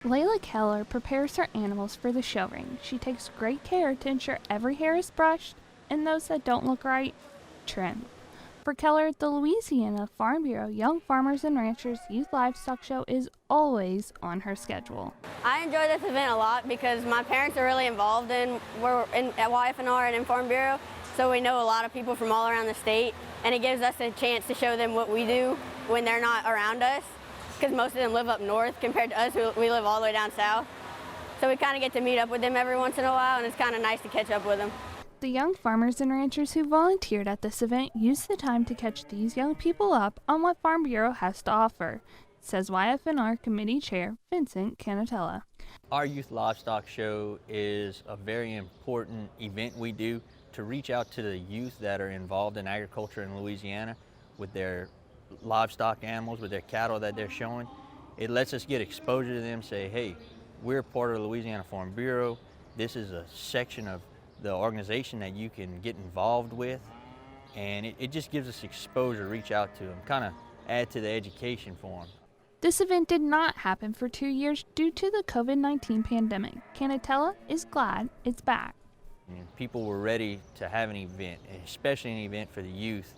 Layla Keller prepares her animals for the show ring. She takes great care to ensure every hair is brushed and those that don't look right, trimmed. For Keller, the Louisiana Farm Bureau Young Farmers and Ranchers Youth Livestock Show is always on her schedule. I enjoy this event a lot because my parents are really involved at YF&R and in Farm Bureau, so we know a lot of people from all around the state, and it gives us a chance to show them what we do when they're not around us, because most of them live up north compared to us who we live all the way down south. So we kind of get to meet up with them every once in a while, and it's kind of nice to catch up with them. The young farmers and ranchers who volunteered at this event used the time to catch these young people up on what Farm Bureau has to offer, says YF&R Committee Chair Vincent Canatella. Our Youth Livestock Show is a very important event we do to reach out to the youth that are involved in agriculture in Louisiana with their livestock animals, with their cattle that they're showing. It lets us get exposure to them, say, hey, we're part of the Louisiana Farm Bureau. This is a section of the organization that you can get involved with, and it just gives us exposure to reach out to them, kind of add to the education for them. This event did not happen for 2 years due to the COVID-19 pandemic. Canatella is glad it's back. I mean, people were ready to have an event, especially an event for the youth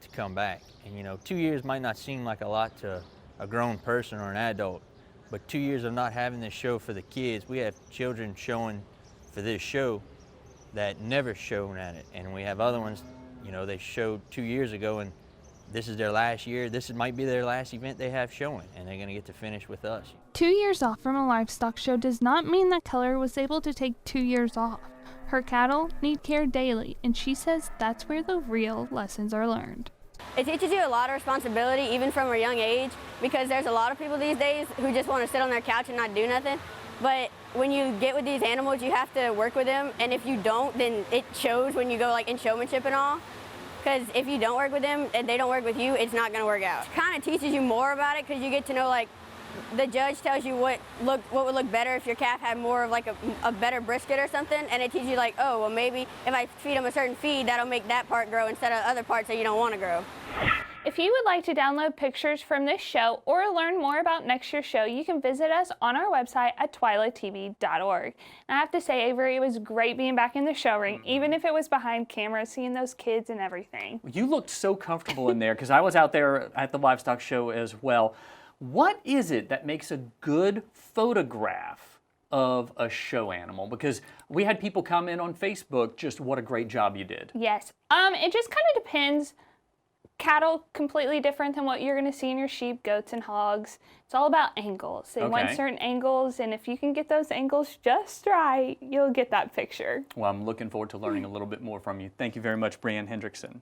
to come back. And 2 years might not seem like a lot to a grown person or an adult, but 2 years of not having this show for the kids, we have children showing for this show that never shown at it, and we have other ones, they showed 2 years ago, and this is their last year. This might be their last event they have showing, and they're going to get to finish with us. 2 years off from a livestock show does not mean that Keller was able to take 2 years off. Her cattle need care daily, and she says that's where the real lessons are learned. It teaches you a lot of responsibility, even from a young age, because there's a lot of people these days who just want to sit on their couch and not do nothing. But when you get with these animals, you have to work with them, and if you don't, then it shows when you go in showmanship and all. Because if you don't work with them and they don't work with you, it's not going to work out. It kind of teaches you more about it because you get to know, the judge tells you what would look better if your calf had more of a better brisket or something, and it teaches you oh, well, maybe if I feed them a certain feed, that'll make that part grow instead of other parts that you don't want to grow. If you would like to download pictures from this show or learn more about next year's show, you can visit us on our website at twilatv.org. And I have to say, Avery, it was great being back in the show ring, even if it was behind camera, seeing those kids and everything. You looked so comfortable in there because I was out there at the livestock show as well. What is it that makes a good photograph of a show animal? Because we had people comment on Facebook just what a great job you did. Yes. It just kind of depends. Cattle, completely different than what you're going to see in your sheep, goats, and hogs. It's all about angles. They want certain angles, and if you can get those angles just right, you'll get that picture. Well, I'm looking forward to learning a little bit more from you. Thank you very much, Breann Hendrickson.